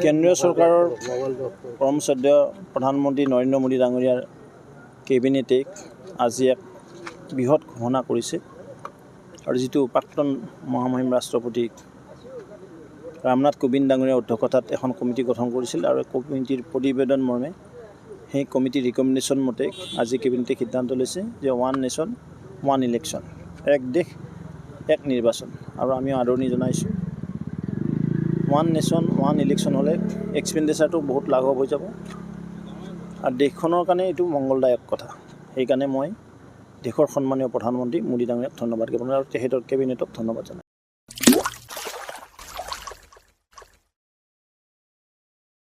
কেন্দ্ৰীয় চৰকাৰৰ পৰম শ্ৰদ্ধেয় প্ৰধানমন্ত্ৰী নৰেন্দ্ৰ মোদী ডাঙৰীয়াৰ কেবিনেটে আজি এক বৃহৎ ঘোষণা কৰিছে আৰু যিটো প্ৰাক্তন মহামহিম ৰাষ্ট্ৰপতি ৰামনাথ কোবিন্দ ডাঙৰীয়াৰ অধ্যক্ষতাত এখন কমিটি গঠন কৰিছিল আৰু কমিটিৰ প্ৰতিবেদন মৰ্মে সেই কমিটিৰ ৰিকমেণ্ডেশ্যন মতে আজি কেবিনেটে সিদ্ধান্ত লৈছে যে ওৱান নেশ্যন ওৱান ইলেকশ্যন, এক দেশ এক নিৰ্বাচন। আৰু আমি আদৰণি জনাইছোঁ। ওৱান নেশ্যন ওৱান ইলেকশ্যন হ'লে এক্সপেণ্ডিচাৰটো বহুত লাঘৱ হৈ যাব আৰু দেশখনৰ কাৰণে এইটো মংগলদায়ক কথা। সেইকাৰণে মই দেশৰ সন্মানীয় প্ৰধানমন্ত্ৰী মোদী ডাঙৰীয়াক ধন্যবাদ জ্ঞাপন আৰু তেখেতৰ কেবিনেটক ধন্যবাদ জনাইছোঁ।